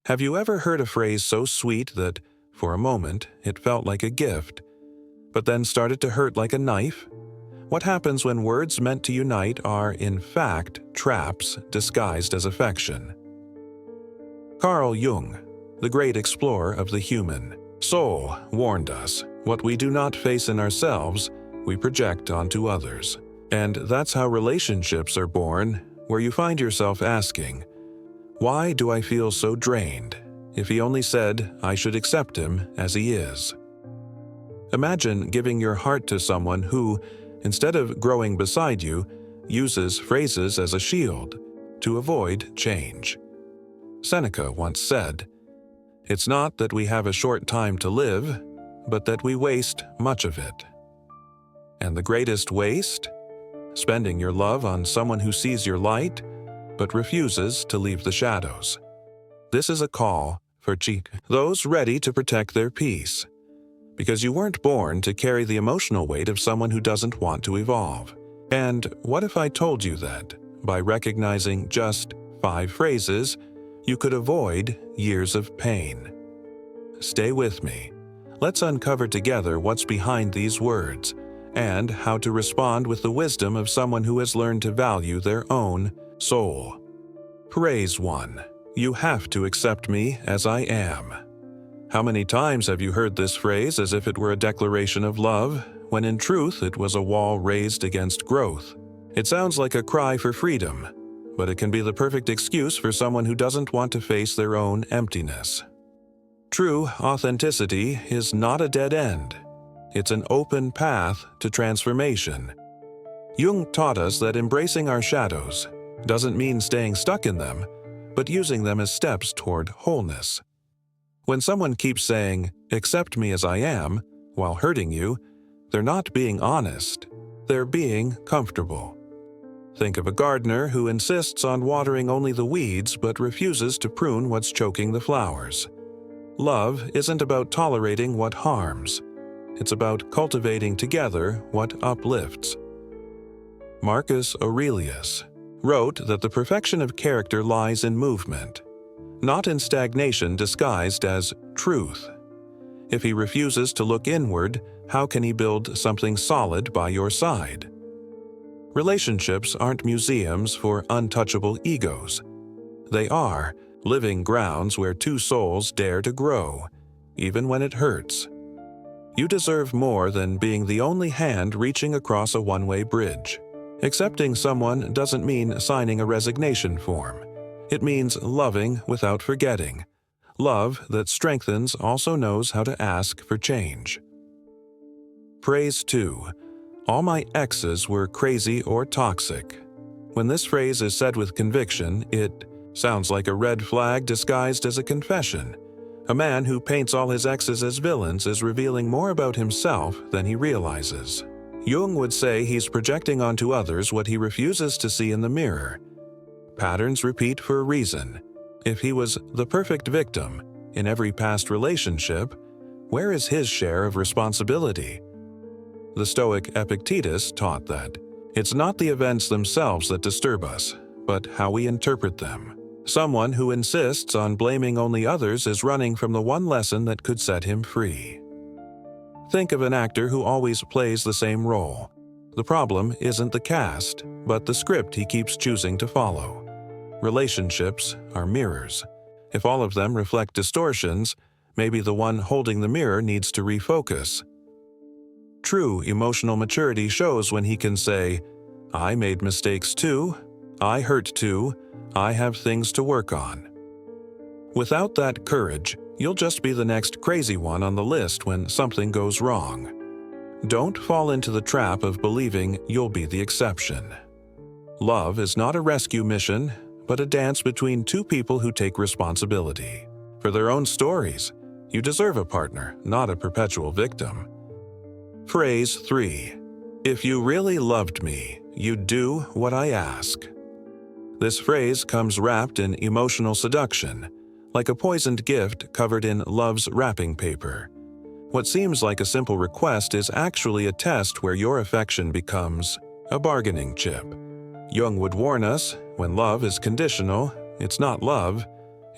Have you ever heard a phrase so sweet that, for a moment, it felt like a gift, but then started to hurt like a knife? What happens when words meant to unite are, in fact, traps disguised as affection? Carl Jung, the great explorer of the human soul, warned us, what we do not face in ourselves, we project onto others. And that's how relationships are born, where you find yourself asking, why do I feel so drained? If he only said I should accept him as he is. Imagine giving your heart to someone who, instead of growing beside you, uses phrases as a shield to avoid change. Seneca once said, "It's not that we have a short time to live, but that we waste much of it." And the greatest waste? Spending your love on someone who sees your light, but refuses to leave the shadows. This is a call for those ready to protect their peace, because you weren't born to carry the emotional weight of someone who doesn't want to evolve. And what if I told you that, by recognizing just 5 phrases, you could avoid years of pain? Stay with me. Let's uncover together what's behind these words, and how to respond with the wisdom of someone who has learned to value their own soul. Phrase 1. You have to accept me as I am. How many times have you heard this phrase as if it were a declaration of love, when in truth it was a wall raised against growth? It sounds like a cry for freedom, but it can be the perfect excuse for someone who doesn't want to face their own emptiness. True authenticity is not a dead end. It's an open path to transformation. Jung taught us that embracing our shadows doesn't mean staying stuck in them, but using them as steps toward wholeness. When someone keeps saying, "Accept me as I am," while hurting you, they're not being honest. They're being comfortable. Think of a gardener who insists on watering only the weeds but refuses to prune what's choking the flowers. Love isn't about tolerating what harms. It's about cultivating together what uplifts. Marcus Aurelius wrote that the perfection of character lies in movement, not in stagnation disguised as truth. If he refuses to look inward, how can he build something solid by your side? Relationships aren't museums for untouchable egos. They are living grounds where 2 souls dare to grow, even when it hurts. You deserve more than being the only hand reaching across a one-way bridge. Accepting someone doesn't mean signing a resignation form. It means loving without forgetting. Love that strengthens also knows how to ask for change. Phrase 2. All my exes were crazy or toxic. When this phrase is said with conviction, it sounds like a red flag disguised as a confession. A man who paints all his exes as villains is revealing more about himself than he realizes. Jung would say he's projecting onto others what he refuses to see in the mirror. Patterns repeat for a reason. If he was the perfect victim in every past relationship, where is his share of responsibility? The Stoic Epictetus taught that it's not the events themselves that disturb us, but how we interpret them. Someone who insists on blaming only others is running from the one lesson that could set him free. Think of an actor who always plays the same role. The problem isn't the cast, but the script he keeps choosing to follow. Relationships are mirrors. If all of them reflect distortions, maybe the one holding the mirror needs to refocus. True emotional maturity shows when he can say, "I made mistakes too, I hurt too, I have things to work on." Without that courage, you'll just be the next crazy one on the list when something goes wrong. Don't fall into the trap of believing you'll be the exception. Love is not a rescue mission, but a dance between 2 people who take responsibility for their own stories. You deserve a partner, not a perpetual victim. Phrase 3. If you really loved me, you'd do what I ask. This phrase comes wrapped in emotional seduction, like a poisoned gift covered in love's wrapping paper. What seems like a simple request is actually a test where your affection becomes a bargaining chip. Jung would warn us, when love is conditional, it's not love,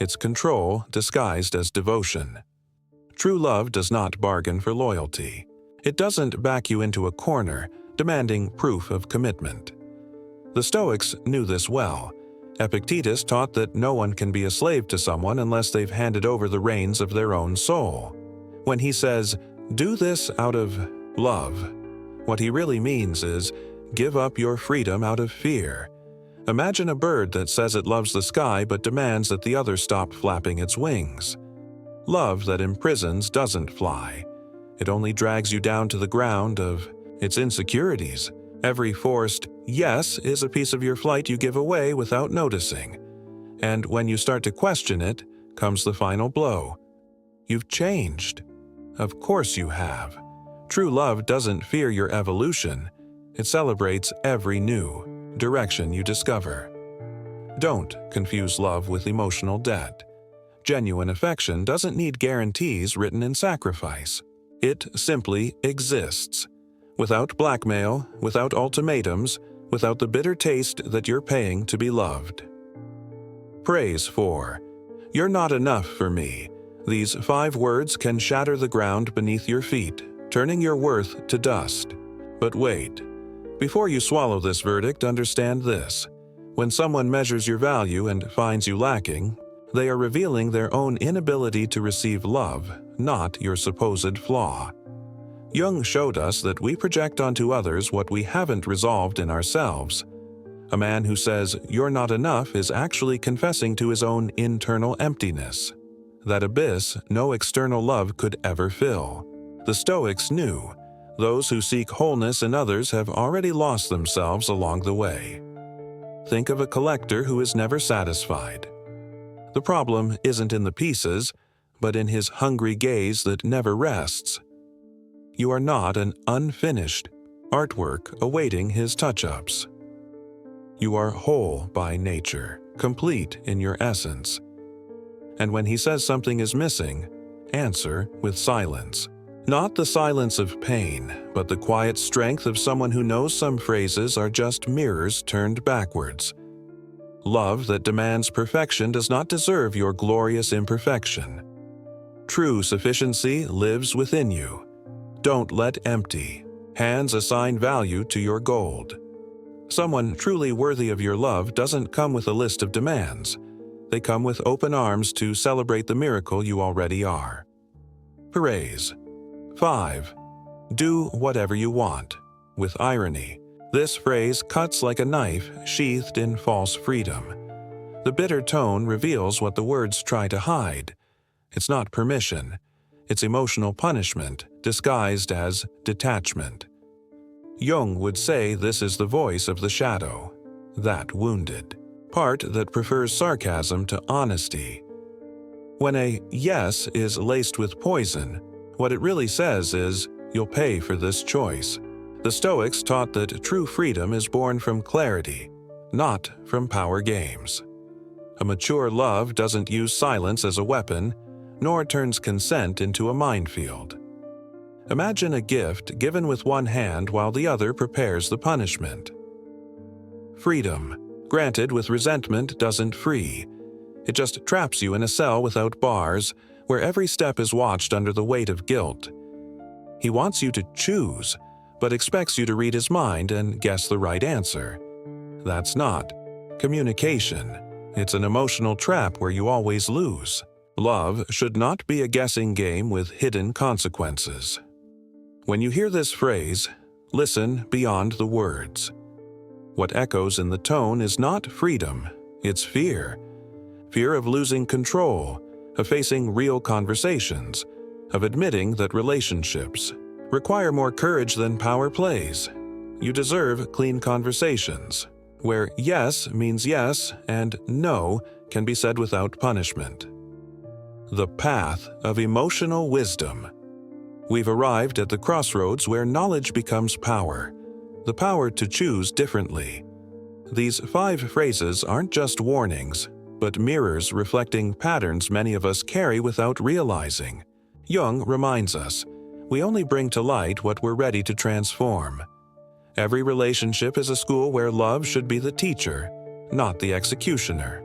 It's control disguised as devotion. True love does not bargain for loyalty. It doesn't back you into a corner, demanding proof of commitment. The Stoics knew this well. Epictetus taught that no one can be a slave to someone unless they've handed over the reins of their own soul. When he says, "Do this out of love," what he really means is, give up your freedom out of fear. Imagine a bird that says it loves the sky but demands that the other stop flapping its wings. Love that imprisons doesn't fly. It only drags you down to the ground of its insecurities. Every forced yes is a piece of your flight you give away without noticing. And when you start to question it, comes the final blow. You've changed. Of course you have. True love doesn't fear your evolution. It celebrates every new direction you discover. Don't confuse love with emotional debt. Genuine affection doesn't need guarantees written in sacrifice. It simply exists. Without blackmail, without ultimatums, without the bitter taste that you're paying to be loved. Praise for. You're not enough for me. These 5 words can shatter the ground beneath your feet, turning your worth to dust. But wait. Before you swallow this verdict, understand this. When someone measures your value and finds you lacking, they are revealing their own inability to receive love, not your supposed flaw. Jung showed us that we project onto others what we haven't resolved in ourselves. A man who says, "You're not enough," is actually confessing to his own internal emptiness. That abyss no external love could ever fill. The Stoics knew. Those who seek wholeness in others have already lost themselves along the way. Think of a collector who is never satisfied. The problem isn't in the pieces, but in his hungry gaze that never rests. You are not an unfinished artwork awaiting his touch-ups. You are whole by nature, complete in your essence. And when he says something is missing, answer with silence. Not the silence of pain, but the quiet strength of someone who knows some phrases are just mirrors turned backwards. Love that demands perfection does not deserve your glorious imperfection. True sufficiency lives within you. Don't let empty hands assign value to your gold. Someone truly worthy of your love doesn't come with a list of demands. They come with open arms to celebrate the miracle you already are. Praise. 5. Do whatever you want. With irony. This phrase cuts like a knife sheathed in false freedom. The bitter tone reveals what the words try to hide. It's not permission. It's emotional punishment, disguised as detachment. Jung would say this is the voice of the shadow, that wounded part that prefers sarcasm to honesty. When a yes is laced with poison, what it really says is, you'll pay for this choice. The Stoics taught that true freedom is born from clarity, not from power games. A mature love doesn't use silence as a weapon, nor turns consent into a minefield. Imagine a gift given with one hand while the other prepares the punishment. Freedom, granted with resentment, doesn't free. It just traps you in a cell without bars, where every step is watched under the weight of guilt. He wants you to choose, but expects you to read his mind and guess the right answer. That's not communication. It's an emotional trap where you always lose. Love should not be a guessing game with hidden consequences. When you hear this phrase, listen beyond the words. What echoes in the tone is not freedom, it's fear. Fear of losing control, of facing real conversations, of admitting that relationships require more courage than power plays. You deserve clean conversations, where yes means yes and no can be said without punishment. The path of emotional wisdom. We've arrived at the crossroads where knowledge becomes power, the power to choose differently. These 5 phrases aren't just warnings, but mirrors reflecting patterns many of us carry without realizing. Jung reminds us, we only bring to light what we're ready to transform. Every relationship is a school where love should be the teacher, not the executioner.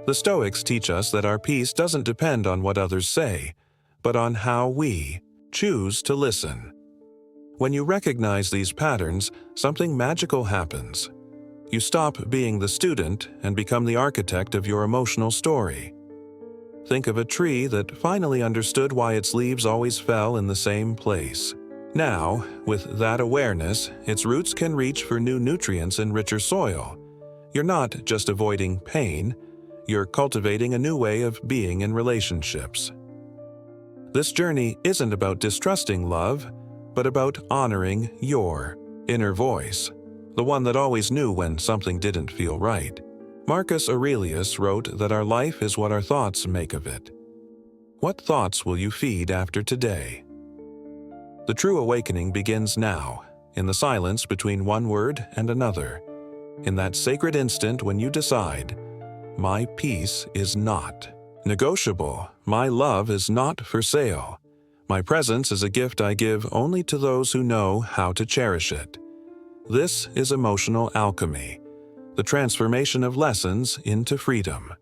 The Stoics teach us that our peace doesn't depend on what others say, but on how we choose to listen. When you recognize these patterns, something magical happens. You stop being the student and become the architect of your emotional story. Think of a tree that finally understood why its leaves always fell in the same place. Now, with that awareness, its roots can reach for new nutrients in richer soil. You're not just avoiding pain, you're cultivating a new way of being in relationships. This journey isn't about distrusting love, but about honoring your inner voice, the one that always knew when something didn't feel right. Marcus Aurelius wrote that our life is what our thoughts make of it. What thoughts will you feed after today? The true awakening begins now, in the silence between one word and another, in that sacred instant when you decide, my peace is not negotiable, my love is not for sale. My presence is a gift I give only to those who know how to cherish it. This is emotional alchemy, the transformation of lessons into freedom.